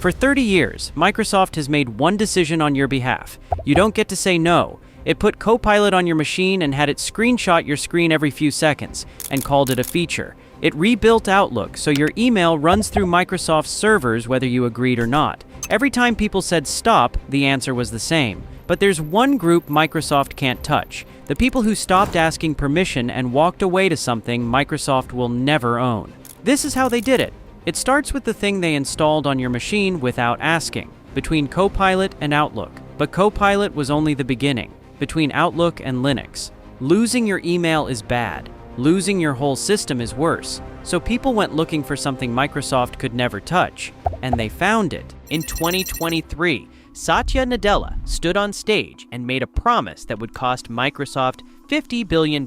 For 30 years, Microsoft has made one decision on your behalf. You don't get to say no. It put Copilot on your machine and had it screenshot your screen every few seconds, and called it a feature. It rebuilt Outlook, so your email runs through Microsoft's servers whether you agreed or not. Every time people said stop, the answer was the same. But there's one group Microsoft can't touch: the people who stopped asking permission and walked away to something Microsoft will never own. This is how they did it. It starts with the thing they installed on your machine without asking, between Copilot and Outlook. But Copilot was only the beginning, between Outlook and Linux. Losing your email is bad. Losing your whole system is worse. So people went looking for something Microsoft could never touch, and they found it. In 2023, Satya Nadella stood on stage and made a promise that would cost Microsoft $50 billion.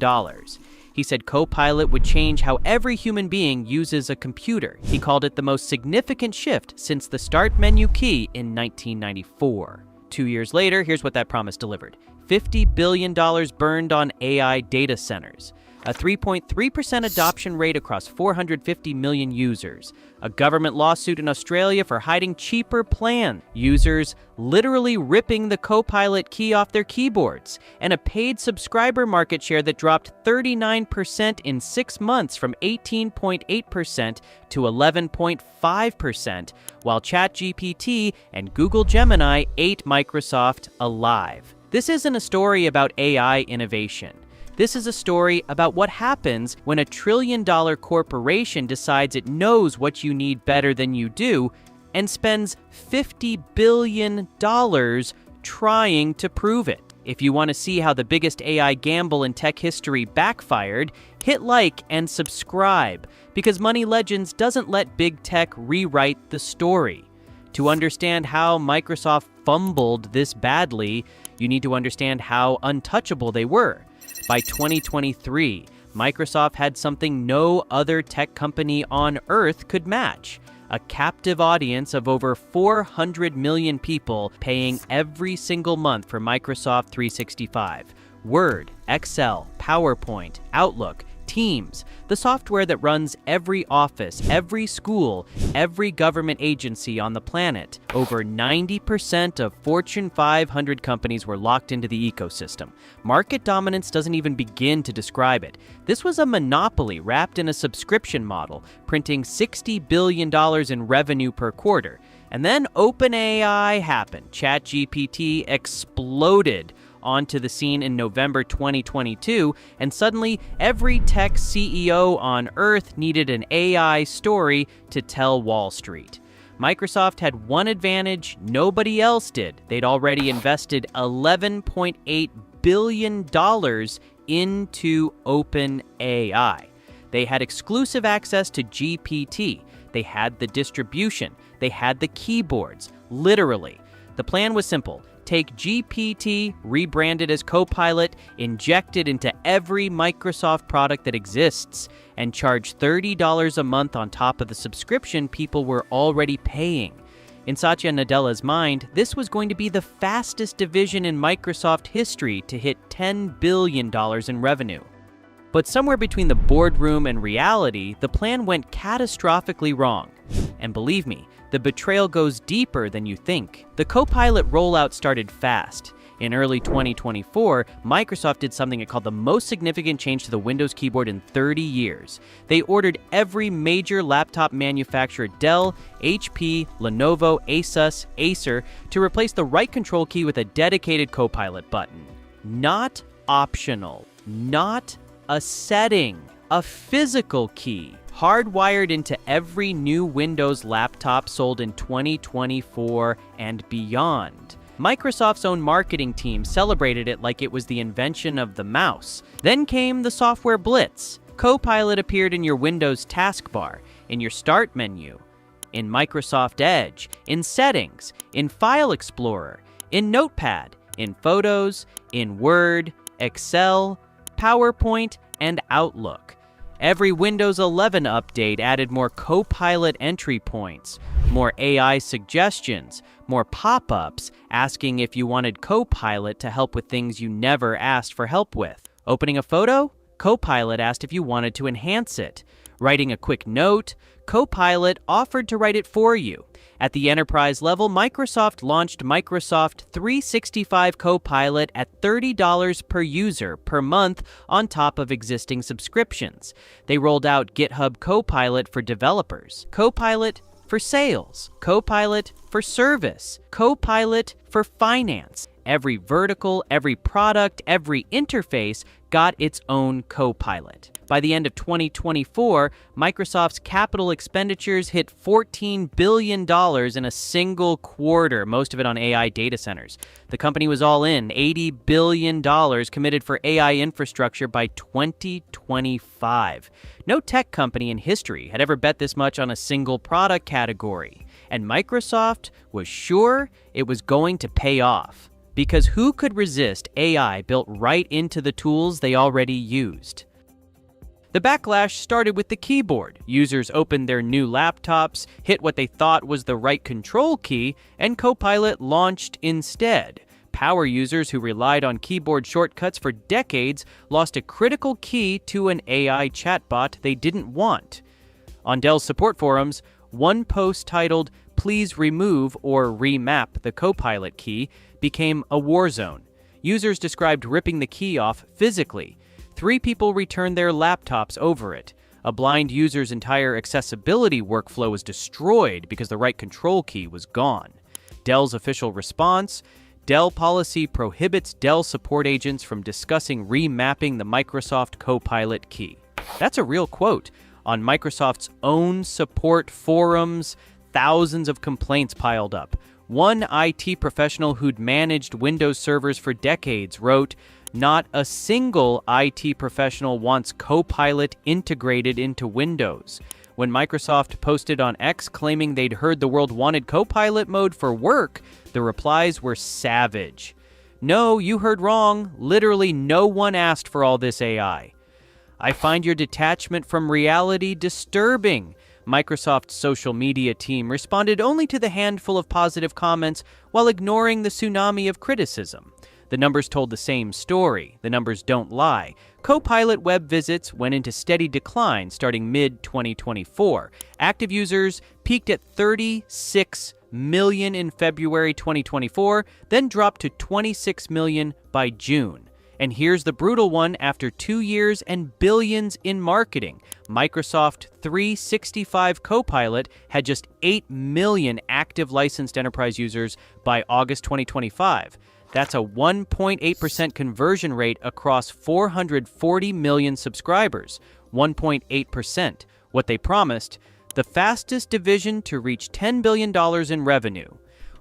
He said Copilot would change how every human being uses a computer. He called it the most significant shift since the Start menu key in 1994. 2 years later, here's what that promise delivered: $50 billion burned on AI data centers, a 3.3% adoption rate across 450 million users, a government lawsuit in Australia for hiding cheaper plans, users literally ripping the Copilot key off their keyboards, and a paid subscriber market share that dropped 39% in 6 months from 18.8% to 11.5%, while ChatGPT and Google Gemini ate Microsoft alive. This isn't a story about AI innovation. This is a story about what happens when a trillion-dollar corporation decides it knows what you need better than you do and spends $50 billion trying to prove it. If you want to see how the biggest AI gamble in tech history backfired, hit like and subscribe, because Money Legends doesn't let big tech rewrite the story. To understand how Microsoft fumbled this badly, you need to understand how untouchable they were. By 2023, Microsoft had something no other tech company on Earth could match: a captive audience of over 400 million people paying every single month for Microsoft 365. Word, Excel, PowerPoint, Outlook, Teams, the software that runs every office, every school, every government agency on the planet. Over 90% of Fortune 500 companies were locked into the ecosystem. Market dominance doesn't even begin to describe it. This was a monopoly wrapped in a subscription model, printing $60 billion in revenue per quarter. And then OpenAI happened. ChatGPT exploded onto the scene in November 2022, and suddenly every tech CEO on Earth needed an AI story to tell Wall Street. Microsoft had one advantage nobody else did. They'd already invested $11.8 billion into OpenAI. They had exclusive access to GPT. They had the distribution. They had the keyboards, literally. The plan was simple: take GPT, rebrand it as Copilot, inject it into every Microsoft product that exists, and charge $30 a month on top of the subscription people were already paying. In Satya Nadella's mind, this was going to be the fastest division in Microsoft history to hit $10 billion in revenue. But somewhere between the boardroom and reality, the plan went catastrophically wrong. And believe me, the betrayal goes deeper than you think. The Copilot rollout started fast. In early 2024, Microsoft did something it called the most significant change to the Windows keyboard in 30 years. They ordered every major laptop manufacturer, Dell, HP, Lenovo, Asus, Acer, to replace the right control key with a dedicated Copilot button. Not optional. Not a setting. A physical key, hardwired into every new Windows laptop sold in 2024 and beyond. Microsoft's own marketing team celebrated it like it was the invention of the mouse. Then came the software blitz. Copilot appeared in your Windows taskbar, in your Start menu, in Microsoft Edge, in Settings, in File Explorer, in Notepad, in Photos, in Word, Excel, PowerPoint, and Outlook. Every Windows 11 update added more Copilot entry points, more AI suggestions, more pop-ups asking if you wanted Copilot to help with things you never asked for help with. Opening a photo? Copilot asked if you wanted to enhance it. Writing a quick note? Copilot offered to write it for you. At the enterprise level, Microsoft launched Microsoft 365 Copilot at $30 per user per month on top of existing subscriptions. They rolled out GitHub Copilot for developers, Copilot for sales, Copilot for service, Copilot for finance. Every vertical, every product, every interface got its own Copilot. By the end of 2024, Microsoft's capital expenditures hit $14 billion in a single quarter, most of it on AI data centers. The company was all in, $80 billion committed for AI infrastructure by 2025. No tech company in history had ever bet this much on a single product category. And Microsoft was sure it was going to pay off. Because who could resist AI built right into the tools they already used? The backlash started with the keyboard. Users opened their new laptops, hit what they thought was the right control key, and Copilot launched instead. Power users who relied on keyboard shortcuts for decades lost a critical key to an AI chatbot they didn't want. On Dell's support forums, one post titled, "Please remove or remap the Copilot key," became a war zone. Users described ripping the key off physically. 3 people returned their laptops over it. A blind user's entire accessibility workflow was destroyed because the right control key was gone. Dell's official response: Dell policy prohibits Dell support agents from discussing remapping the Microsoft Copilot key. That's a real quote. On Microsoft's own support forums, thousands of complaints piled up. One IT professional who'd managed Windows servers for decades wrote, "Not a single IT professional wants Copilot integrated into Windows." When Microsoft posted on X claiming they'd heard the world wanted Copilot mode for work, the replies were savage. "No, you heard wrong. Literally no one asked for all this AI." "I find your detachment from reality disturbing." Microsoft's social media team responded only to the handful of positive comments while ignoring the tsunami of criticism. The numbers told the same story. The numbers don't lie. Copilot web visits went into steady decline starting mid-2024. Active users peaked at 36 million in February 2024, then dropped to 26 million by June. And here's the brutal one. After 2 years and billions in marketing, Microsoft 365 Copilot had just 8 million active licensed enterprise users by August 2025. That's a 1.8% conversion rate across 440 million subscribers. 1.8%. What they promised: the fastest division to reach $10 billion in revenue.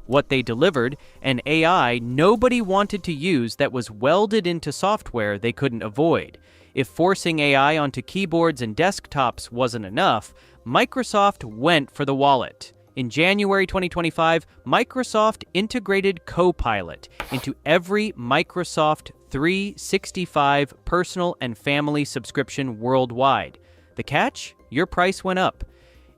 What they delivered: an AI nobody wanted to use that was welded into software they couldn't avoid. If forcing AI onto keyboards and desktops wasn't enough, Microsoft went for the wallet. In January 2025, Microsoft integrated Copilot into every Microsoft 365 personal and family subscription worldwide. The catch? Your price went up.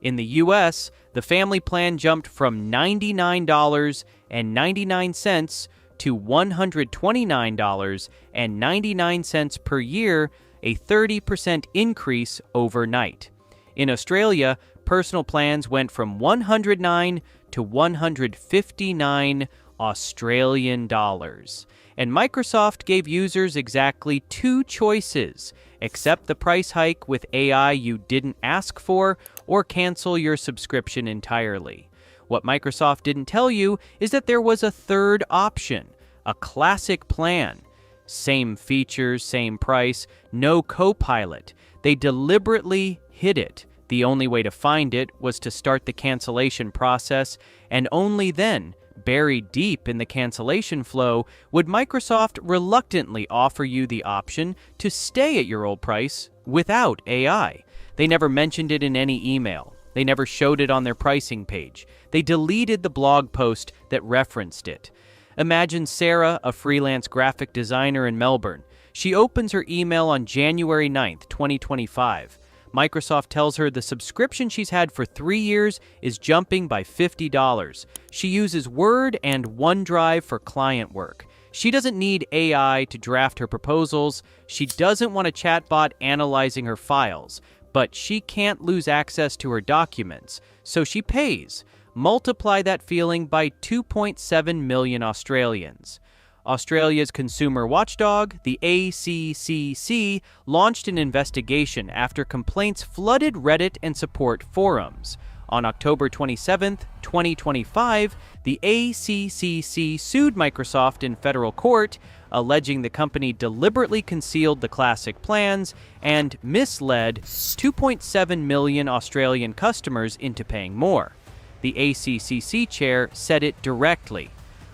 In the US, the family plan jumped from $99.99 to $129.99 per year, a 30% increase overnight. In Australia, personal plans went from $109 to $159 Australian dollars. And Microsoft gave users exactly 2 choices: accept the price hike with AI you didn't ask for, or cancel your subscription entirely. What Microsoft didn't tell you is that there was a third option, a classic plan. Same features, same price, no Copilot. They deliberately hid it. The only way to find it was to start the cancellation process, and only then, buried deep in the cancellation flow, would Microsoft reluctantly offer you the option to stay at your old price without AI. They never mentioned it in any email. They never showed it on their pricing page. They deleted the blog post that referenced it. Imagine Sarah, a freelance graphic designer in Melbourne. She opens her email on January 9th, 2025. Microsoft tells her the subscription she's had for 3 years is jumping by $50. She uses Word and OneDrive for client work. She doesn't need AI to draft her proposals. She doesn't want a chatbot analyzing her files. But she can't lose access to her documents, so she pays. Multiply that feeling by 2.7 million Australians. Australia's consumer watchdog, the ACCC, launched an investigation after complaints flooded Reddit and support forums. On October 27, 2025, the ACCC sued Microsoft in federal court, alleging the company deliberately concealed the classic plans and misled 2.7 million Australian customers into paying more. The ACCC chair said it directly.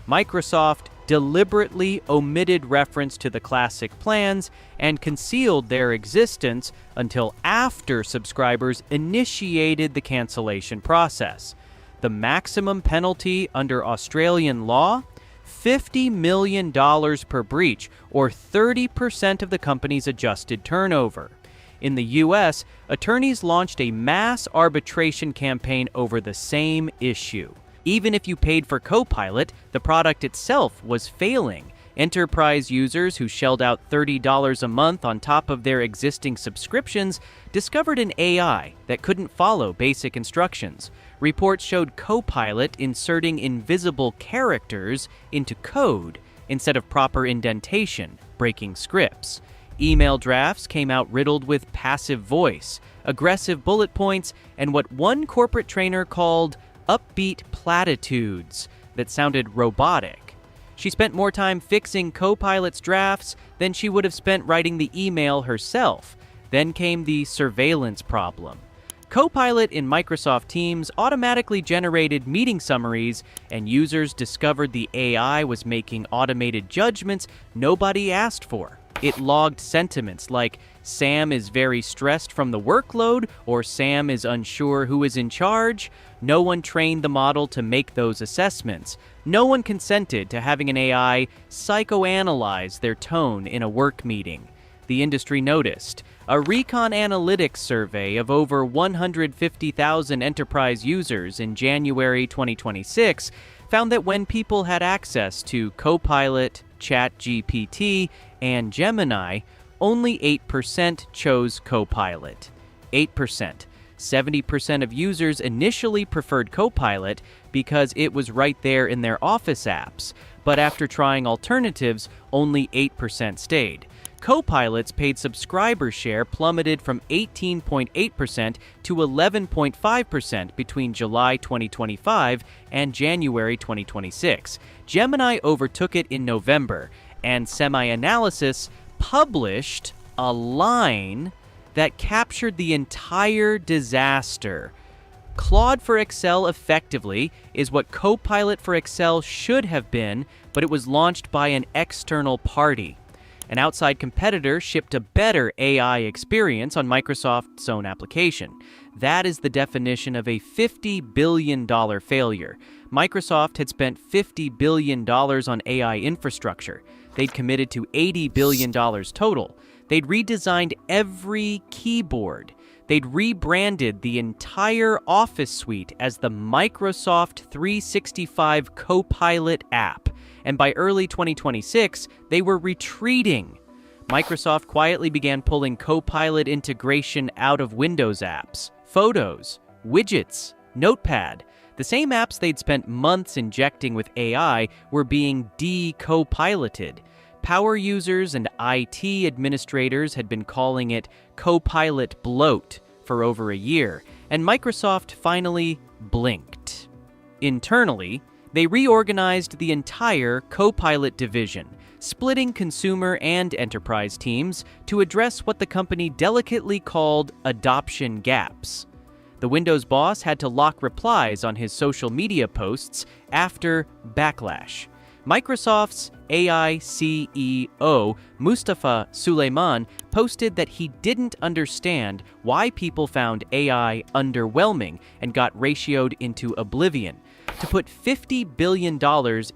Microsoft deliberately omitted reference to the classic plans and concealed their existence until after subscribers initiated the cancellation process. The maximum penalty under Australian law? $50 million per breach, or 30% of the company's adjusted turnover. In the U.S., attorneys launched a mass arbitration campaign over the same issue. Even if you paid for Copilot, the product itself was failing. Enterprise users who shelled out $30 a month on top of their existing subscriptions discovered an AI that couldn't follow basic instructions. Reports showed Copilot inserting invisible characters into code instead of proper indentation, breaking scripts. Email drafts came out riddled with passive voice, aggressive bullet points, and what one corporate trainer called upbeat platitudes that sounded robotic. She spent more time fixing Copilot's drafts than she would have spent writing the email herself. Then came the surveillance problem. Copilot in Microsoft Teams automatically generated meeting summaries, and users discovered the AI was making automated judgments nobody asked for. It logged sentiments like, Sam is very stressed from the workload, or Sam is unsure who is in charge. No one trained the model to make those assessments. No one consented to having an AI psychoanalyze their tone in a work meeting. The industry noticed. A Recon Analytics survey of over 150,000 enterprise users in January 2026 found that when people had access to Copilot, ChatGPT, and Gemini, only 8% chose Copilot. 8%. 70% of users initially preferred Copilot because it was right there in their Office apps, but after trying alternatives, only 8% stayed. Copilot's paid subscriber share plummeted from 18.8% to 11.5% between July 2025 and January 2026. Gemini overtook it in November, and SemiAnalysis published a line that captured the entire disaster. Claude for Excel effectively is what Copilot for Excel should have been, but it was launched by an external party. An outside competitor shipped a better AI experience on Microsoft's own application. That is the definition of a $50 billion failure. Microsoft had spent $50 billion on AI infrastructure. They'd committed to $80 billion total. They'd redesigned every keyboard. They'd rebranded the entire Office suite as the Microsoft 365 Copilot app. And by early 2026, they were retreating. Microsoft quietly began pulling Copilot integration out of Windows apps, Photos, Widgets, Notepad. The same apps they'd spent months injecting with AI were being de-copiloted. Power users and IT administrators had been calling it Copilot bloat for over a year, and Microsoft finally blinked. Internally, they reorganized the entire Copilot division, splitting consumer and enterprise teams to address what the company delicately called adoption gaps. The Windows boss had to lock replies on his social media posts after backlash. Microsoft's AI CEO, Mustafa Suleyman, posted that he didn't understand why people found AI underwhelming and got ratioed into oblivion. To put $50 billion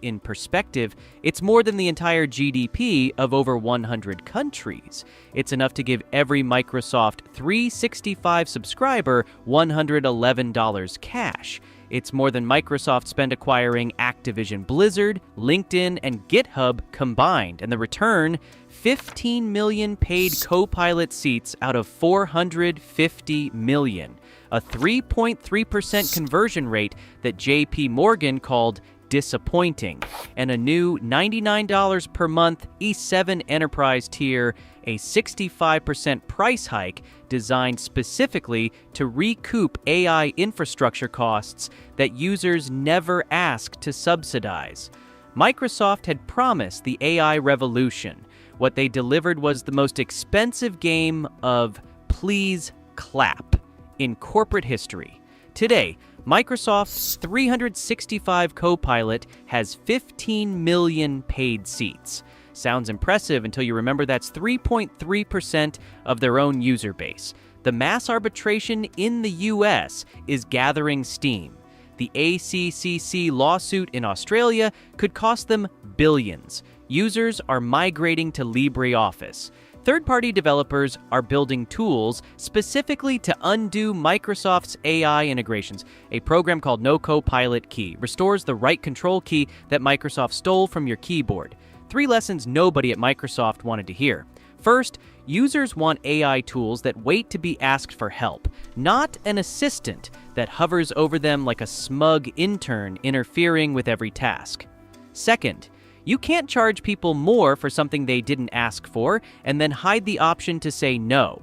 in perspective, it's more than the entire GDP of over 100 countries. It's enough to give every Microsoft 365 subscriber $111 cash. It's more than Microsoft spent acquiring Activision Blizzard, LinkedIn, and GitHub combined, and the return, 15 million paid Copilot seats out of 450 million. a 3.3% conversion rate that JP Morgan called disappointing, and a new $99 per month E7 Enterprise tier, a 65% price hike designed specifically to recoup AI infrastructure costs that users never asked to subsidize. Microsoft had promised the AI revolution. What they delivered was the most expensive game of please clap in corporate history. Today, Microsoft's 365 Copilot has 15 million paid seats. Sounds impressive until you remember that's 3.3% of their own user base. The mass arbitration in the US is gathering steam. The ACCC lawsuit in Australia could cost them billions. Users are migrating to LibreOffice. Third-party developers are building tools specifically to undo Microsoft's AI integrations. A program called No Copilot Key restores the right control key that Microsoft stole from your keyboard. 3 lessons nobody at Microsoft wanted to hear. First, users want AI tools that wait to be asked for help, not an assistant that hovers over them like a smug intern interfering with every task. Second, you can't charge people more for something they didn't ask for and then hide the option to say no.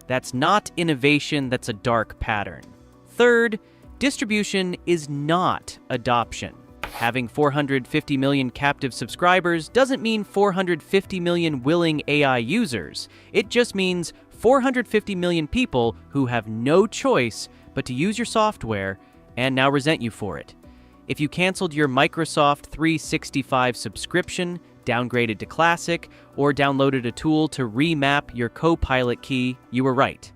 That's not innovation, that's a dark pattern. Third, distribution is not adoption. Having 450 million captive subscribers doesn't mean 450 million willing AI users. It just means 450 million people who have no choice but to use your software and now resent you for it. If you canceled your Microsoft 365 subscription, downgraded to Classic, or downloaded a tool to remap your Copilot key, you were right.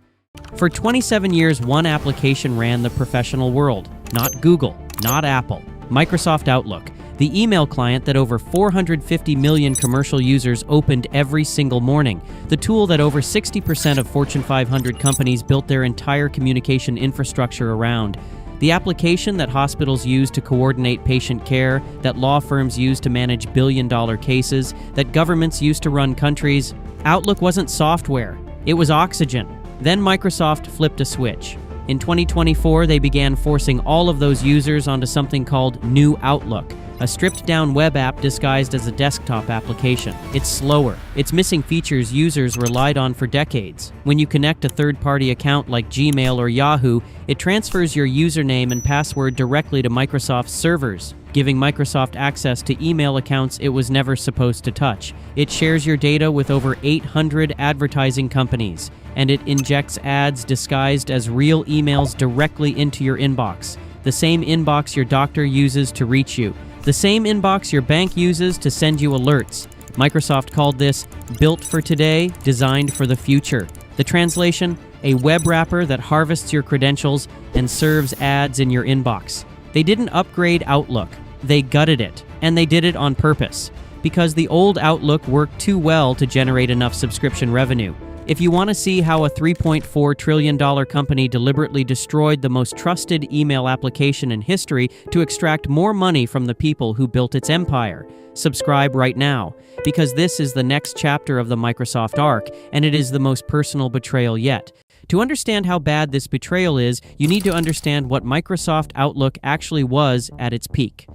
For 27 years, one application ran the professional world. Not Google, not Apple. Microsoft Outlook, the email client that over 450 million commercial users opened every single morning. The tool that over 60% of Fortune 500 companies built their entire communication infrastructure around. The application that hospitals use to coordinate patient care, that law firms use to manage billion-dollar cases, that governments use to run countries. Outlook wasn't software, it was oxygen. Then Microsoft flipped a switch. In 2024, they began forcing all of those users onto something called New Outlook, a stripped-down web app disguised as a desktop application. It's slower. It's missing features users relied on for decades. When you connect a third-party account like Gmail or Yahoo, it transfers your username and password directly to Microsoft's servers, giving Microsoft access to email accounts it was never supposed to touch. It shares your data with over 800 advertising companies, and it injects ads disguised as real emails directly into your inbox, the same inbox your doctor uses to reach you, the same inbox your bank uses to send you alerts. Microsoft called this built for today, designed for the future. The translation, a web wrapper that harvests your credentials and serves ads in your inbox. They didn't upgrade Outlook, they gutted it, and they did it on purpose, because the old Outlook worked too well to generate enough subscription revenue. If you want to see how a $3.4 trillion company deliberately destroyed the most trusted email application in history to extract more money from the people who built its empire, subscribe right now, because this is the next chapter of the Microsoft arc, and it is the most personal betrayal yet. To understand how bad this betrayal is, you need to understand what Microsoft Outlook actually was at its peak.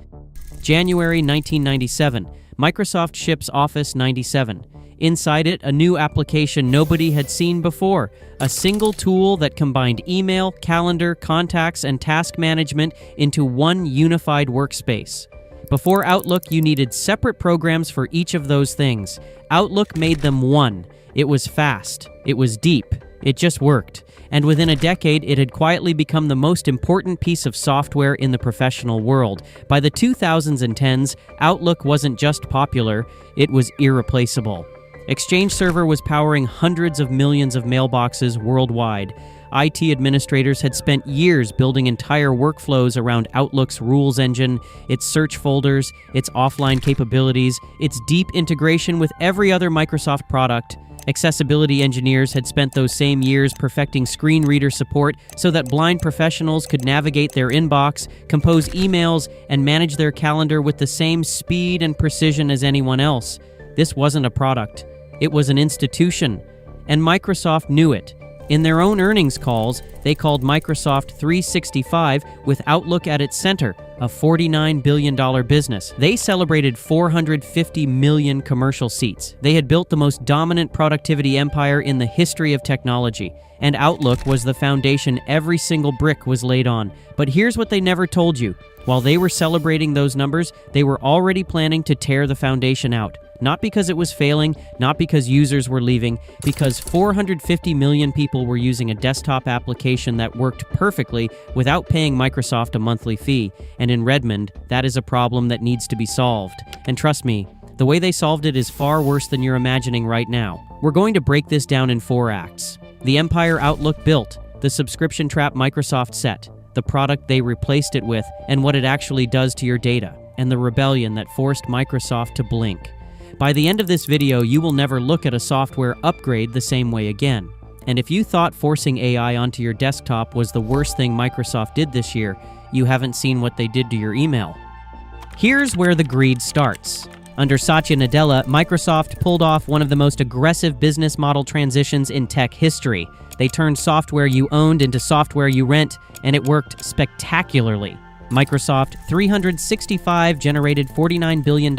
January 1997, Microsoft ships Office 97. Inside it, a new application nobody had seen before, a single tool that combined email, calendar, contacts, and task management into one unified workspace. Before Outlook, you needed separate programs for each of those things. Outlook made them one. It was fast. It was deep. It just worked. And within a decade, it had quietly become the most important piece of software in the professional world. By the 2010s, Outlook wasn't just popular, it was irreplaceable. Exchange Server was powering hundreds of millions of mailboxes worldwide. IT administrators had spent years building entire workflows around Outlook's rules engine, its search folders, its offline capabilities, its deep integration with every other Microsoft product. Accessibility engineers had spent those same years perfecting screen reader support so that blind professionals could navigate their inbox, compose emails, and manage their calendar with the same speed and precision as anyone else. This wasn't a product. It was an institution. And Microsoft knew it. In their own earnings calls, they called Microsoft 365 with Outlook at its center, a $49 billion business. They celebrated 450 million commercial seats. They had built the most dominant productivity empire in the history of technology, and Outlook was the foundation every single brick was laid on. But here's what they never told you. While they were celebrating those numbers, they were already planning to tear the foundation out. Not because it was failing, not because users were leaving, because 450 million people were using a desktop application that worked perfectly without paying Microsoft a monthly fee. And in Redmond, that is a problem that needs to be solved. And trust me, the way they solved it is far worse than you're imagining right now. We're going to break this down in 4 acts. The empire Outlook built, the subscription trap Microsoft set, the product they replaced it with, and what it actually does to your data, and the rebellion that forced Microsoft to blink. By the end of this video, you will never look at a software upgrade the same way again. And if you thought forcing AI onto your desktop was the worst thing Microsoft did this year, you haven't seen what they did to your email. Here's where the greed starts. Under Satya Nadella, Microsoft pulled off one of the most aggressive business model transitions in tech history. They turned software you owned into software you rent, and it worked spectacularly. Microsoft 365 generated $49 billion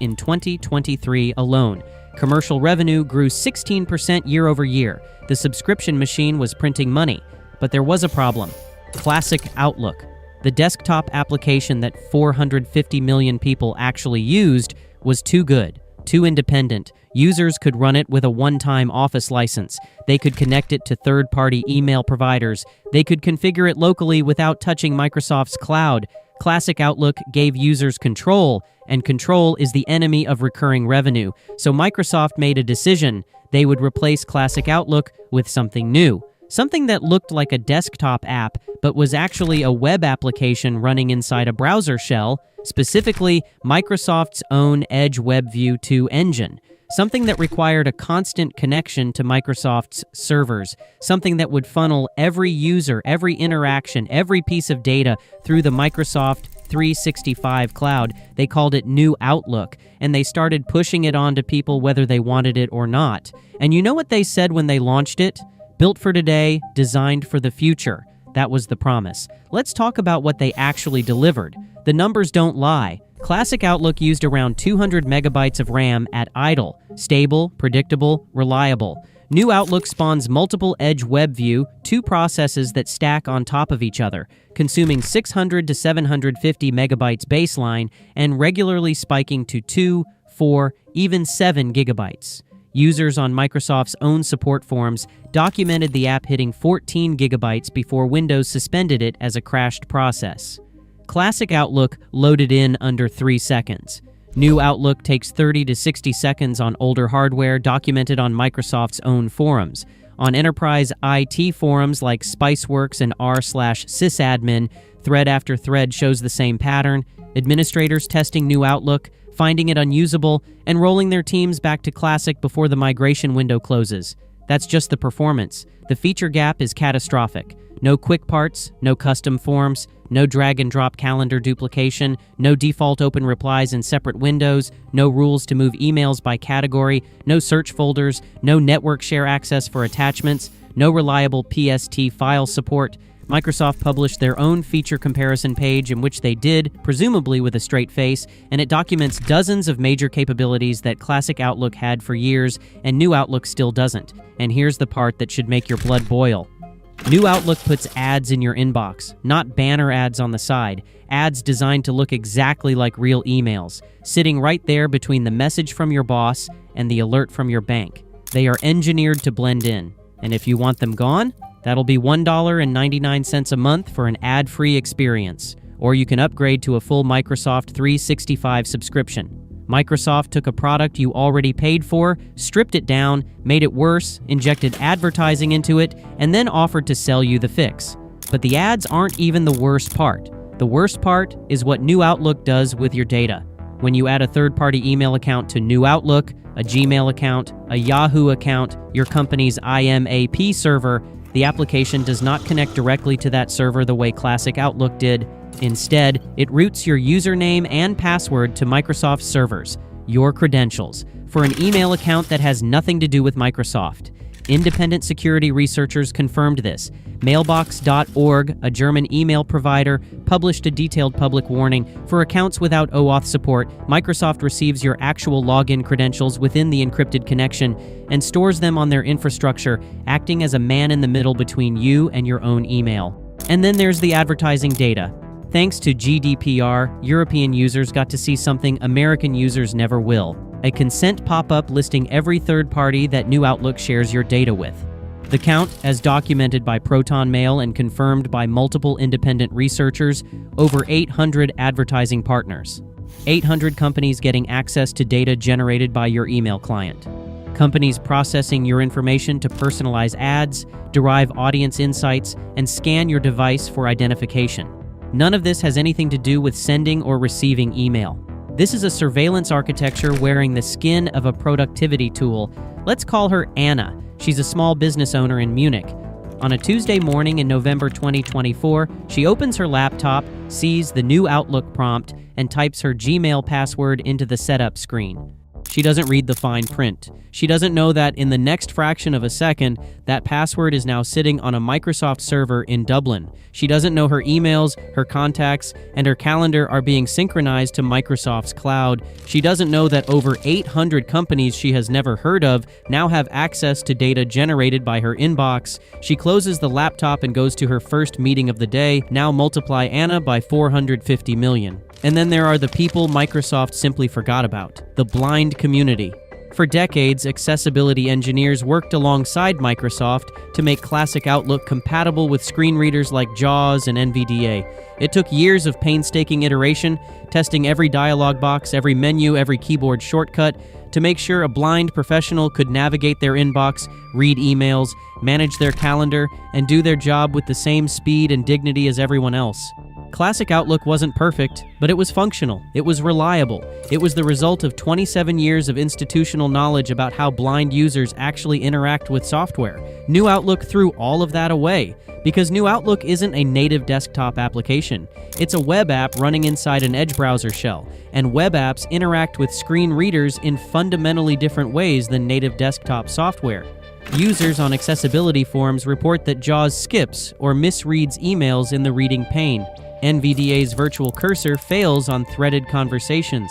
in 2023 alone. Commercial revenue grew 16% year over year. The subscription machine was printing money. But there was a problem. Classic Outlook. The desktop application that 450 million people actually used was too good, too independent. Users could run it with a one-time Office license. They could connect it to third-party email providers. They could configure it locally without touching Microsoft's cloud. Classic Outlook gave users control, and control is the enemy of recurring revenue. So Microsoft made a decision. They would replace Classic Outlook with something new. Something that looked like a desktop app, but was actually a web application running inside a browser shell, specifically Microsoft's own Edge WebView 2 engine. Something that required a constant connection to Microsoft's servers. Something that would funnel every user, every interaction, every piece of data through the Microsoft 365 cloud. They called it New Outlook, and they started pushing it on to people whether they wanted it or not. And you know what they said when they launched it? Built for today, designed for the future. That was the promise. Let's talk about what they actually delivered. The numbers don't lie. Classic Outlook used around 200 megabytes of RAM at idle, stable, predictable, reliable. New Outlook spawns multiple Edge WebView, 2 processes that stack on top of each other, consuming 600 to 750 megabytes baseline and regularly spiking to 2, 4, even 7 gigabytes. Users on Microsoft's own support forums documented the app hitting 14 gigabytes before Windows suspended it as a crashed process. Classic Outlook loaded in under 3 seconds. New Outlook takes 30 to 60 seconds on older hardware, documented on Microsoft's own forums. On enterprise IT forums like Spiceworks and r/sysadmin, thread after thread shows the same pattern. Administrators testing New Outlook, finding it unusable, and rolling their teams back to Classic before the migration window closes. That's just the performance. The feature gap is catastrophic. No quick parts, no custom forms, no drag-and-drop calendar duplication, no default open replies in separate windows, no rules to move emails by category, no search folders, no network share access for attachments, no reliable PST file support. Microsoft published their own feature comparison page in which they did, presumably with a straight face, and it documents dozens of major capabilities that Classic Outlook had for years and New Outlook still doesn't. And here's the part that should make your blood boil. New Outlook puts ads in your inbox, not banner ads on the side, ads designed to look exactly like real emails, sitting right there between the message from your boss and the alert from your bank. They are engineered to blend in, and if you want them gone, that'll be $1.99 a month for an ad-free experience, or you can upgrade to a full Microsoft 365 subscription. Microsoft took a product you already paid for, stripped it down, made it worse, injected advertising into it, and then offered to sell you the fix. But the ads aren't even the worst part. The worst part is what New Outlook does with your data. When you add a third-party email account to New Outlook, a Gmail account, a Yahoo account, your company's IMAP server, the application does not connect directly to that server the way Classic Outlook did. Instead, it routes your username and password to Microsoft servers, your credentials, for an email account that has nothing to do with Microsoft. Independent security researchers confirmed this. Mailbox.org, a German email provider, published a detailed public warning. For accounts without OAuth support, Microsoft receives your actual login credentials within the encrypted connection and stores them on their infrastructure, acting as a man in the middle between you and your own email. And then there's the advertising data. Thanks to GDPR, European users got to see something American users never will: a consent pop-up listing every third party that New Outlook shares your data with. The count, as documented by Proton Mail and confirmed by multiple independent researchers, over 800 advertising partners. 800 companies getting access to data generated by your email client. Companies processing your information to personalize ads, derive audience insights, and scan your device for identification. None of this has anything to do with sending or receiving email. This is a surveillance architecture wearing the skin of a productivity tool. Let's call her Anna. She's a small business owner in Munich. On a Tuesday morning in November 2024, she opens her laptop, sees the new Outlook prompt, and types her Gmail password into the setup screen. She doesn't read the fine print. She doesn't know that in the next fraction of a second, that password is now sitting on a Microsoft server in Dublin. She doesn't know her emails, her contacts, and her calendar are being synchronized to Microsoft's cloud. She doesn't know that over 800 companies she has never heard of now have access to data generated by her inbox. She closes the laptop and goes to her first meeting of the day. Now multiply Anna by 450 million. And then there are the people Microsoft simply forgot about, the blind community. For decades, accessibility engineers worked alongside Microsoft to make classic Outlook compatible with screen readers like JAWS and NVDA. It took years of painstaking iteration, testing every dialog box, every menu, every keyboard shortcut, to make sure a blind professional could navigate their inbox, read emails, manage their calendar, and do their job with the same speed and dignity as everyone else. Classic Outlook wasn't perfect, but it was functional. It was reliable. It was the result of 27 years of institutional knowledge about how blind users actually interact with software. New Outlook threw all of that away, because New Outlook isn't a native desktop application. It's a web app running inside an Edge browser shell, and web apps interact with screen readers in fundamentally different ways than native desktop software. Users on accessibility forums report that JAWS skips or misreads emails in the reading pane. NVDA's virtual cursor fails on threaded conversations.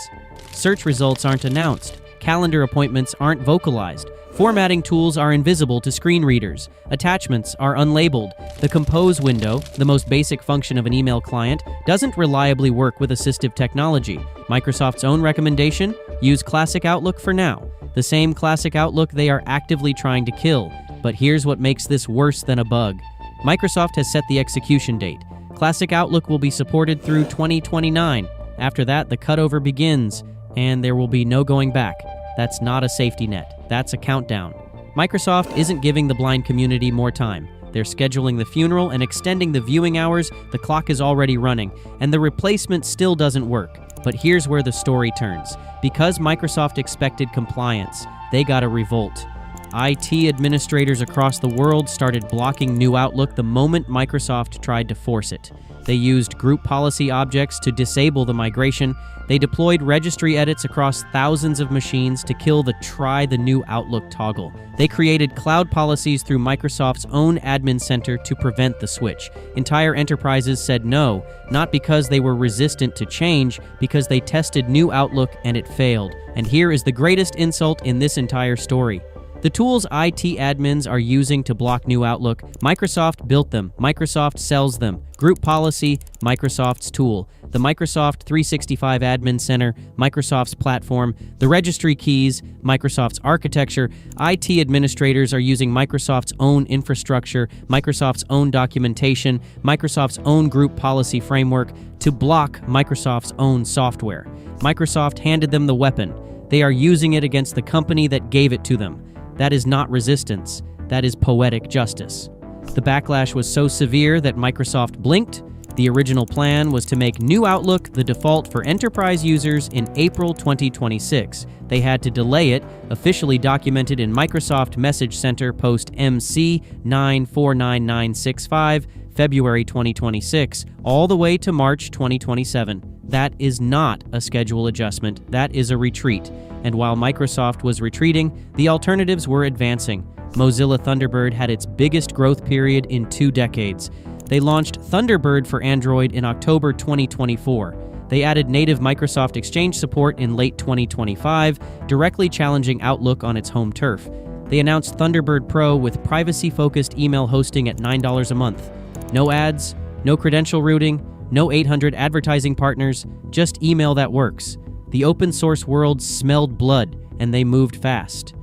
Search results aren't announced. Calendar appointments aren't vocalized. Formatting tools are invisible to screen readers. Attachments are unlabeled. The Compose window, the most basic function of an email client, doesn't reliably work with assistive technology. Microsoft's own recommendation? Use Classic Outlook for now. The same Classic Outlook they are actively trying to kill. But here's what makes this worse than a bug. Microsoft has set the execution date. Classic Outlook will be supported through 2029. After that, the cutover begins, and there will be no going back. That's not a safety net. That's a countdown. Microsoft isn't giving the blind community more time. They're scheduling the funeral and extending the viewing hours. The clock is already running, and the replacement still doesn't work. But here's where the story turns. Because Microsoft expected compliance, they got a revolt. IT administrators across the world started blocking New Outlook the moment Microsoft tried to force it. They used group policy objects to disable the migration. They deployed registry edits across thousands of machines to kill the Try the New Outlook toggle. They created cloud policies through Microsoft's own admin center to prevent the switch. Entire enterprises said no, not because they were resistant to change, because they tested New Outlook and it failed. And here is the greatest insult in this entire story. The tools IT admins are using to block New Outlook, Microsoft built them, Microsoft sells them. Group policy, Microsoft's tool. The Microsoft 365 Admin Center, Microsoft's platform. The registry keys, Microsoft's architecture. IT administrators are using Microsoft's own infrastructure, Microsoft's own documentation, Microsoft's own group policy framework to block Microsoft's own software. Microsoft handed them the weapon. They are using it against the company that gave it to them. That is not resistance. That is poetic justice. The backlash was so severe that Microsoft blinked. The original plan was to make New Outlook the default for enterprise users in April 2026. They had to delay it, officially documented in Microsoft Message Center post MC 949965, February 2026, all the way to March 2027. That is not a schedule adjustment. That is a retreat. And while Microsoft was retreating, the alternatives were advancing. Mozilla Thunderbird had its biggest growth period in 2 decades. They launched Thunderbird for Android in October 2024. They added native Microsoft Exchange support in late 2025, directly challenging Outlook on its home turf. They announced Thunderbird Pro with privacy-focused email hosting at $9 a month. No ads, no credential routing, no 800 advertising partners, just email that works. The open-source world smelled blood, and they moved fast.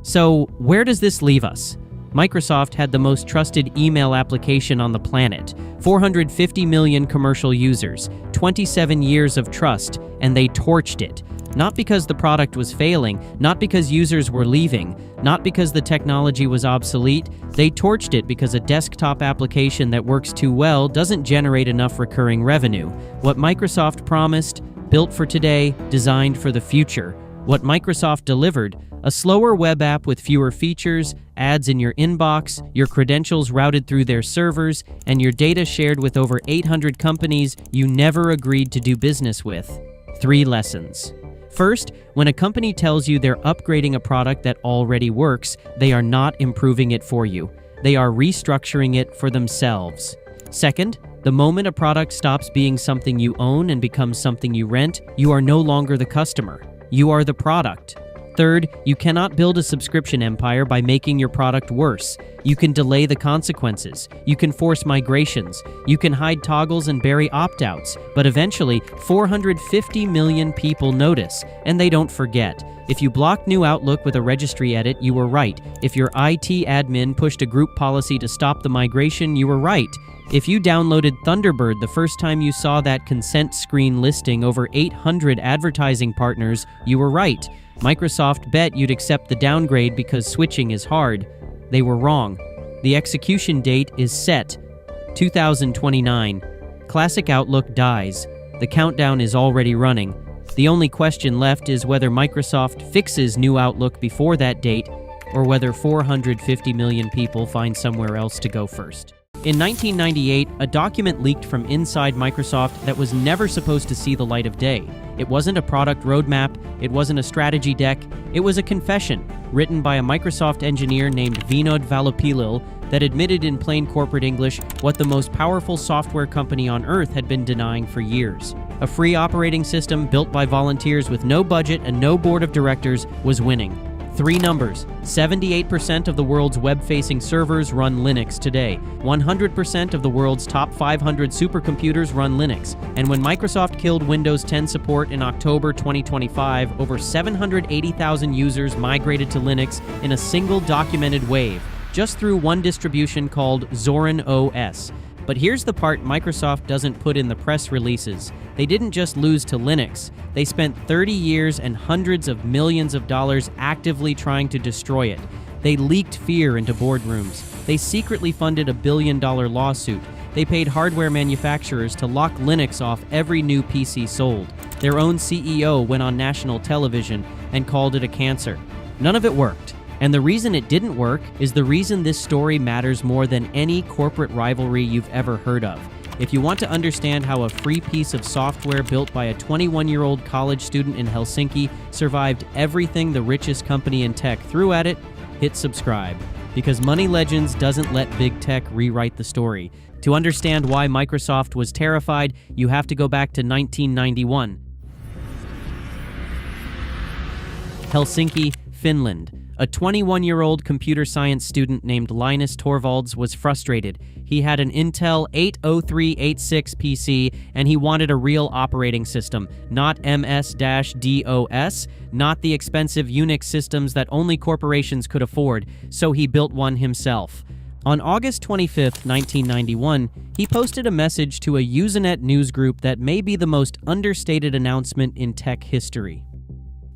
So, where does this leave us? Microsoft had the most trusted email application on the planet, 450 million commercial users, 27 years of trust, and they torched it. Not because the product was failing, not because users were leaving, not because the technology was obsolete. They torched it because a desktop application that works too well doesn't generate enough recurring revenue. What Microsoft promised, built for today, designed for the future. What Microsoft delivered, a slower web app with fewer features, ads in your inbox, your credentials routed through their servers, and your data shared with over 800 companies you never agreed to do business with. 3 lessons. First, when a company tells you they're upgrading a product that already works, they are not improving it for you. They are restructuring it for themselves. Second, the moment a product stops being something you own and becomes something you rent, you are no longer the customer. You are the product. Third, you cannot build a subscription empire by making your product worse. You can delay the consequences. You can force migrations. You can hide toggles and bury opt-outs. But eventually, 450 million people notice, and they don't forget. If you blocked new Outlook with a registry edit, you were right. If your IT admin pushed a group policy to stop the migration, you were right. If you downloaded Thunderbird the first time you saw that consent screen listing over 800 advertising partners, you were right. Microsoft bet you'd accept the downgrade because switching is hard. They were wrong. The execution date is set, 2029. Classic Outlook dies. The countdown is already running. The only question left is whether Microsoft fixes new Outlook before that date, or whether 450 million people find somewhere else to go first. In 1998, a document leaked from inside Microsoft that was never supposed to see the light of day. It wasn't a product roadmap, it wasn't a strategy deck, it was a confession written by a Microsoft engineer named Vinod Valapillil that admitted in plain corporate English what the most powerful software company on earth had been denying for years. A free operating system built by volunteers with no budget and no board of directors was winning. 3 numbers. 78% of the world's web-facing servers run Linux today. 100% of the world's top 500 supercomputers run Linux. And when Microsoft killed Windows 10 support in October 2025, over 780,000 users migrated to Linux in a single documented wave, just through one distribution called Zorin OS. But here's the part Microsoft doesn't put in the press releases. They didn't just lose to Linux. They spent 30 years and hundreds of millions of dollars actively trying to destroy it. They leaked fear into boardrooms. They secretly funded a billion-dollar lawsuit. They paid hardware manufacturers to lock Linux off every new PC sold. Their own CEO went on national television and called it a cancer. None of it worked. And the reason it didn't work is the reason this story matters more than any corporate rivalry you've ever heard of. If you want to understand how a free piece of software built by a 21-year-old college student in Helsinki survived everything the richest company in tech threw at it, hit subscribe. Because Money Legends doesn't let big tech rewrite the story. To understand why Microsoft was terrified, you have to go back to 1991. Helsinki, Finland. A 21-year-old computer science student named Linus Torvalds was frustrated. He had an Intel 80386 PC, and he wanted a real operating system, not MS-DOS, not the expensive Unix systems that only corporations could afford, so he built one himself. On August 25, 1991, he posted a message to a Usenet newsgroup that may be the most understated announcement in tech history.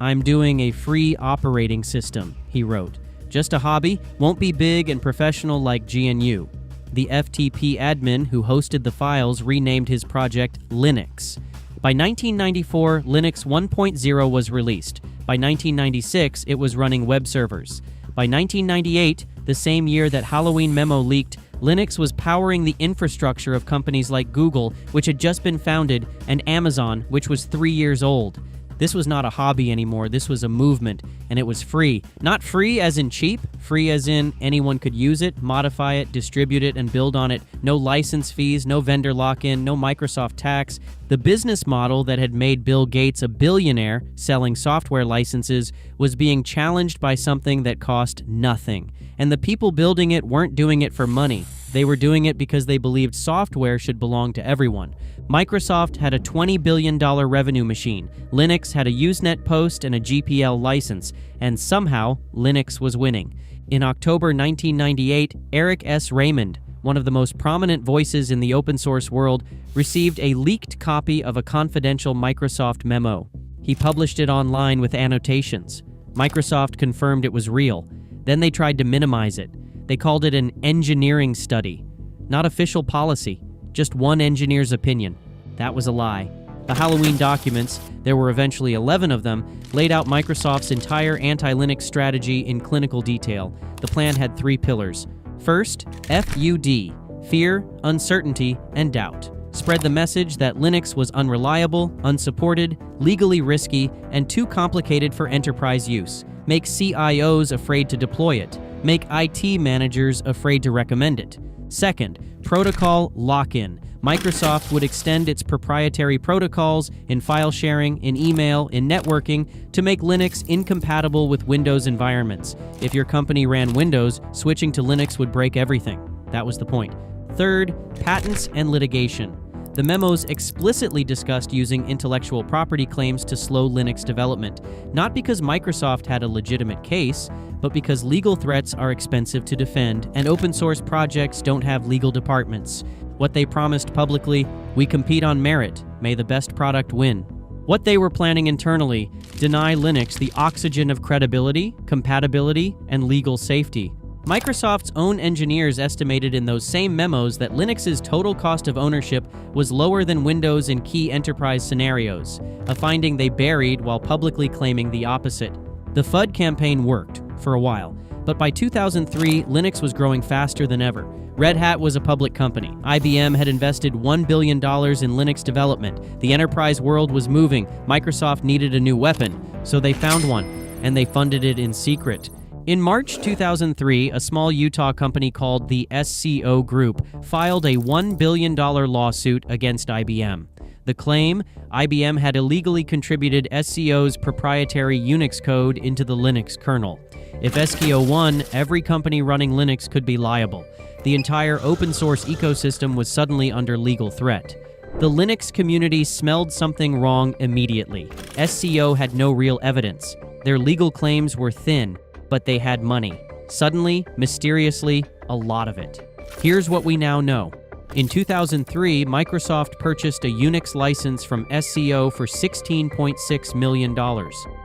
"I'm doing a free operating system," he wrote. "Just a hobby, won't be big and professional like GNU." The FTP admin who hosted the files renamed his project Linux. By 1994, Linux 1.0 was released. By 1996, it was running web servers. By 1998, the same year that Halloween Memo leaked, Linux was powering the infrastructure of companies like Google, which had just been founded, and Amazon, which was 3 years old. This was not a hobby anymore, this was a movement, and it was free. Not free as in cheap, free as in anyone could use it, modify it, distribute it, and build on it. No license fees, no vendor lock-in, no Microsoft tax. The business model that had made Bill Gates a billionaire selling software licenses was being challenged by something that cost nothing. And the people building it weren't doing it for money. They were doing it because they believed software should belong to everyone. Microsoft had a $20 billion revenue machine. Linux had a Usenet post and a GPL license. And somehow, Linux was winning. In October 1998, Eric S. Raymond, one of the most prominent voices in the open source world, received a leaked copy of a confidential Microsoft memo. He published it online with annotations. Microsoft confirmed it was real. Then they tried to minimize it. They called it an engineering study. Not official policy, just one engineer's opinion. That was a lie. The Halloween documents, there were eventually 11 of them, laid out Microsoft's entire anti-Linux strategy in clinical detail. The plan had 3 pillars. First, FUD, fear, uncertainty, and doubt. Spread the message that Linux was unreliable, unsupported, legally risky, and too complicated for enterprise use. Make CIOs afraid to deploy it. Make IT managers afraid to recommend it. Second, protocol lock-in. Microsoft would extend its proprietary protocols in file sharing, in email, in networking to make Linux incompatible with Windows environments. If your company ran Windows, switching to Linux would break everything. That was the point. Third, patents and litigation. The memos explicitly discussed using intellectual property claims to slow Linux development, not because Microsoft had a legitimate case, but because legal threats are expensive to defend and open source projects don't have legal departments. What they promised publicly, we compete on merit, may the best product win. What they were planning internally, deny Linux the oxygen of credibility, compatibility, and legal safety. Microsoft's own engineers estimated in those same memos that Linux's total cost of ownership was lower than Windows in key enterprise scenarios, a finding they buried while publicly claiming the opposite. The FUD campaign worked, for a while, but by 2003, Linux was growing faster than ever. Red Hat was a public company. IBM had invested $1 billion in Linux development. The enterprise world was moving. Microsoft needed a new weapon, so they found one, and they funded it in secret. In March 2003, a small Utah company called the SCO Group filed a $1 billion lawsuit against IBM. The claim, IBM had illegally contributed SCO's proprietary Unix code into the Linux kernel. If SCO won, every company running Linux could be liable. The entire open source ecosystem was suddenly under legal threat. The Linux community smelled something wrong immediately. SCO had no real evidence. Their legal claims were thin, but they had money. Suddenly, mysteriously, a lot of it. Here's what we now know. In 2003, Microsoft purchased a Unix license from SCO for $16.6 million,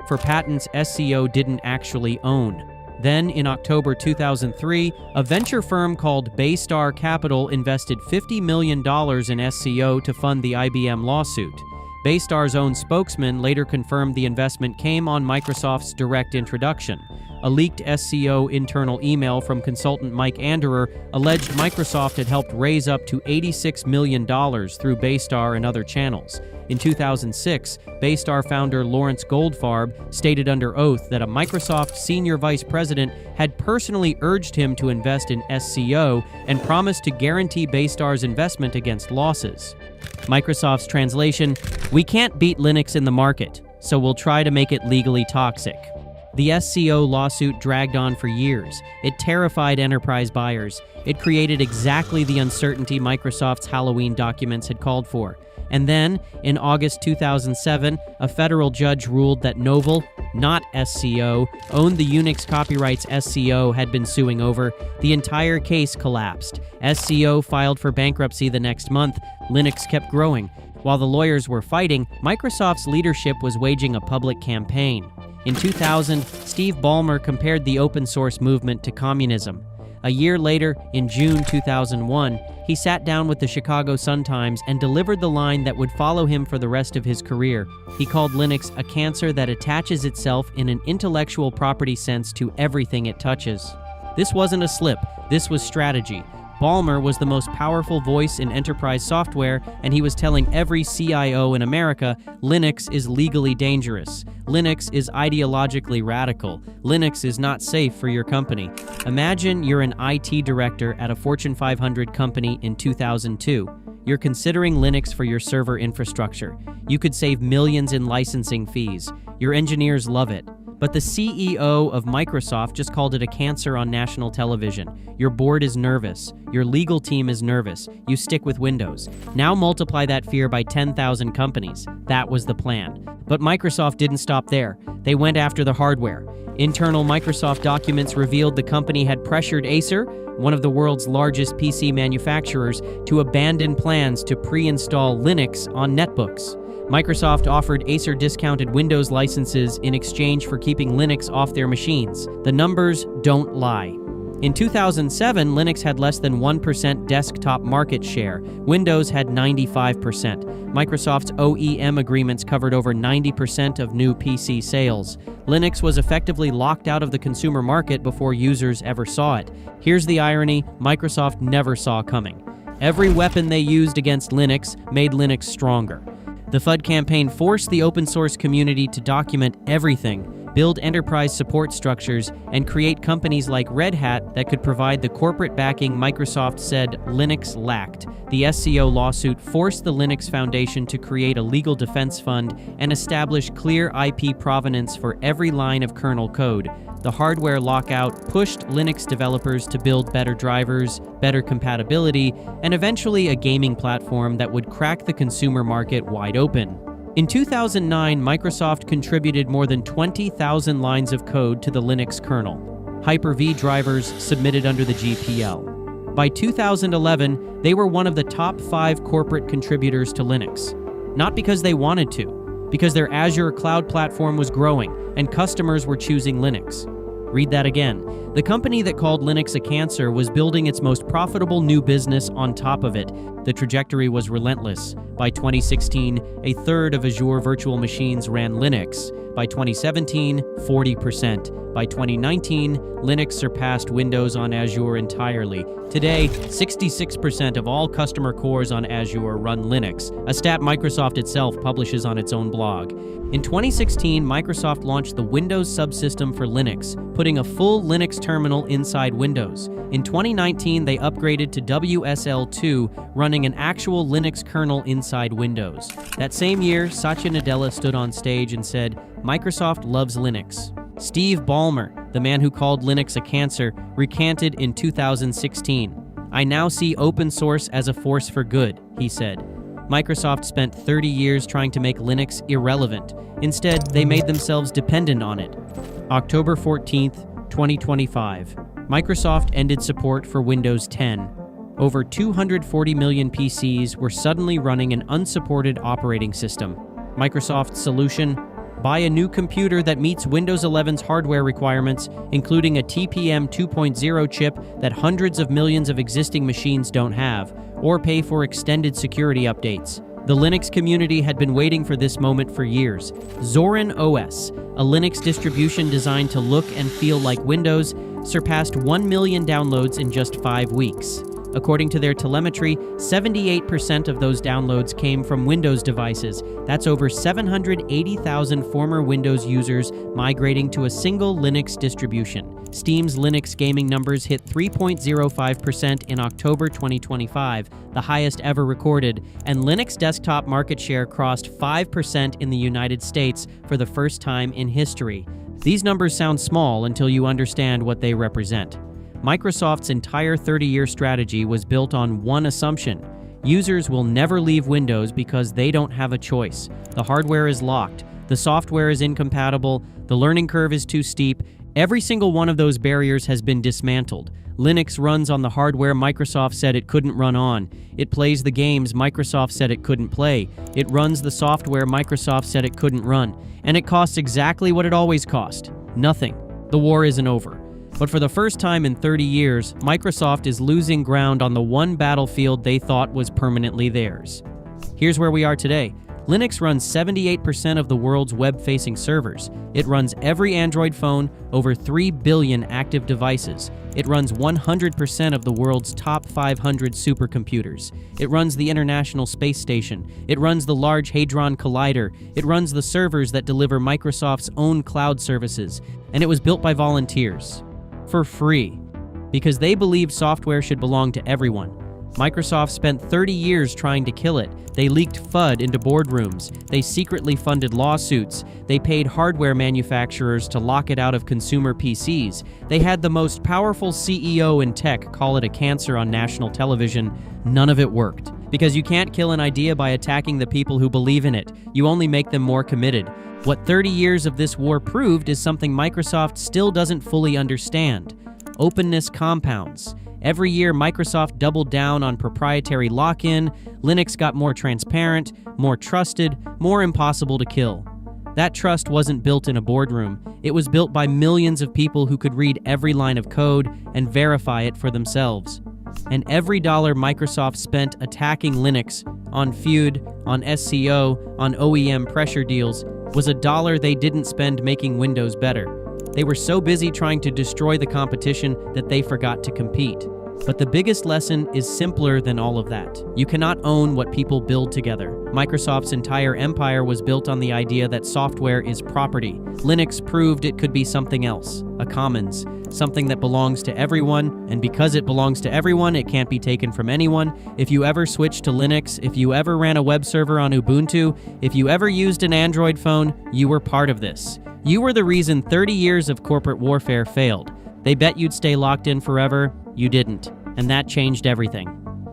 for patents SCO didn't actually own. Then, in October 2003, a venture firm called Baystar Capital invested $50 million in SCO to fund the IBM lawsuit. Baystar's own spokesman later confirmed the investment came on Microsoft's direct introduction. A leaked SCO internal email from consultant Mike Anderer alleged Microsoft had helped raise up to $86 million through Baystar and other channels. In 2006, Baystar founder Lawrence Goldfarb stated under oath that a Microsoft senior vice president had personally urged him to invest in SCO and promised to guarantee Baystar's investment against losses. Microsoft's translation, "We can't beat Linux in the market, so we'll try to make it legally toxic." The SCO lawsuit dragged on for years. It terrified enterprise buyers. It created exactly the uncertainty Microsoft's Halloween documents had called for. And then, in August 2007, a federal judge ruled that Novell, not SCO, owned the Unix copyrights SCO had been suing over. The entire case collapsed. SCO filed for bankruptcy the next month. Linux kept growing. While the lawyers were fighting, Microsoft's leadership was waging a public campaign. In 2000, Steve Ballmer compared the open source movement to communism. A year later, in June 2001, he sat down with the Chicago Sun-Times and delivered the line that would follow him for the rest of his career. He called Linux a cancer that attaches itself in an intellectual property sense to everything it touches. This wasn't a slip, this was strategy. Ballmer was the most powerful voice in enterprise software, and he was telling every CIO in America, Linux is legally dangerous. Linux is ideologically radical. Linux is not safe for your company. Imagine you're an IT director at a Fortune 500 company in 2002. You're considering Linux for your server infrastructure. You could save millions in licensing fees. Your engineers love it. But the CEO of Microsoft just called it a cancer on national television. Your board is nervous. Your legal team is nervous. You stick with Windows. Now multiply that fear by 10,000 companies. That was the plan. But Microsoft didn't stop there. They went after the hardware. Internal Microsoft documents revealed the company had pressured Acer, one of the world's largest PC manufacturers, to abandon plans to pre-install Linux on netbooks. Microsoft offered Acer discounted Windows licenses in exchange for keeping Linux off their machines. The numbers don't lie. In 2007, Linux had less than 1% desktop market share. Windows had 95%. Microsoft's OEM agreements covered over 90% of new PC sales. Linux was effectively locked out of the consumer market before users ever saw it. Here's the irony: Microsoft never saw coming. Every weapon they used against Linux made Linux stronger. The FUD campaign forced the open source community to document everything, build enterprise support structures, and create companies like Red Hat that could provide the corporate backing Microsoft said Linux lacked. The SCO lawsuit forced the Linux Foundation to create a legal defense fund and establish clear IP provenance for every line of kernel code. The hardware lockout pushed Linux developers to build better drivers, better compatibility, and eventually a gaming platform that would crack the consumer market wide open. In 2009, Microsoft contributed more than 20,000 lines of code to the Linux kernel. Hyper-V drivers submitted under the GPL. By 2011, they were one of the top 5 corporate contributors to Linux. Not because they wanted to, because their Azure cloud platform was growing and customers were choosing Linux. Read that again. The company that called Linux a cancer was building its most profitable new business on top of it. The trajectory was relentless. By 2016, a third of Azure virtual machines ran Linux. By 2017, 40%. By 2019, Linux surpassed Windows on Azure entirely. Today, 66% of all customer cores on Azure run Linux, a stat Microsoft itself publishes on its own blog. In 2016, Microsoft launched the Windows subsystem for Linux, putting a full Linux terminal inside Windows. In 2019, they upgraded to WSL2, running an actual Linux kernel inside Windows. That same year, Satya Nadella stood on stage and said, "Microsoft loves Linux." Steve Ballmer, the man who called Linux a cancer, recanted in 2016. "I now see open source as a force for good," he said. Microsoft spent 30 years trying to make Linux irrelevant. Instead, they made themselves dependent on it. October 14th, 2025. Microsoft ended support for Windows 10. Over 240 million PCs were suddenly running an unsupported operating system. Microsoft's solution: buy a new computer that meets Windows 11's hardware requirements, including a TPM 2.0 chip that hundreds of millions of existing machines don't have, or pay for extended security updates. The Linux community had been waiting for this moment for years. Zorin OS, a Linux distribution designed to look and feel like Windows, surpassed 1 million downloads in just 5 weeks. According to their telemetry, 78% of those downloads came from Windows devices. That's over 780,000 former Windows users migrating to a single Linux distribution. Steam's Linux gaming numbers hit 3.05% in October 2025, the highest ever recorded, and Linux desktop market share crossed 5% in the United States for the first time in history. These numbers sound small until you understand what they represent. Microsoft's entire 30-year strategy was built on one assumption: users will never leave Windows because they don't have a choice. The hardware is locked, the software is incompatible, the learning curve is too steep. Every single one of those barriers has been dismantled. Linux runs on the hardware Microsoft said it couldn't run on. It plays the games Microsoft said it couldn't play. It runs the software Microsoft said it couldn't run. And it costs exactly what it always cost: nothing. The war isn't over. But for the first time in 30 years, Microsoft is losing ground on the one battlefield they thought was permanently theirs. Here's where we are today. Linux runs 78% of the world's web-facing servers. It runs every Android phone, over 3 billion active devices. It runs 100% of the world's top 500 supercomputers. It runs the International Space Station. It runs the Large Hadron Collider. It runs the servers that deliver Microsoft's own cloud services. And it was built by volunteers. For free. Because they believed software should belong to everyone. Microsoft spent 30 years trying to kill it. They leaked FUD into boardrooms. They secretly funded lawsuits. They paid hardware manufacturers to lock it out of consumer PCs. They had the most powerful CEO in tech call it a cancer on national television. None of it worked. Because you can't kill an idea by attacking the people who believe in it. You only make them more committed. What 30 years of this war proved is something Microsoft still doesn't fully understand. Openness compounds. Every year, Microsoft doubled down on proprietary lock-in. Linux got more transparent, more trusted, more impossible to kill. That trust wasn't built in a boardroom. It was built by millions of people who could read every line of code and verify it for themselves. And every dollar Microsoft spent attacking Linux, on feud, on SEO, on OEM pressure deals, was a dollar they didn't spend making Windows better. They were so busy trying to destroy the competition that they forgot to compete. But the biggest lesson is simpler than all of that. You cannot own what people build together. Microsoft's entire empire was built on the idea that software is property. Linux proved it could be something else, a commons, something that belongs to everyone, and because it belongs to everyone, it can't be taken from anyone. If you ever switched to Linux, if you ever ran a web server on Ubuntu, if you ever used an Android phone, you were part of this. You were the reason 30 years of corporate warfare failed. They bet you'd stay locked in forever. You didn't. And that changed everything.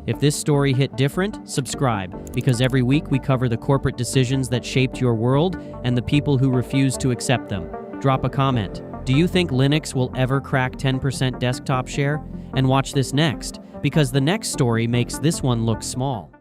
If this story hit different, subscribe, because every week we cover the corporate decisions that shaped your world and the people who refused to accept them. Drop a comment. Do you think Linux will ever crack 10% desktop share? And watch this next, because the next story makes this one look small.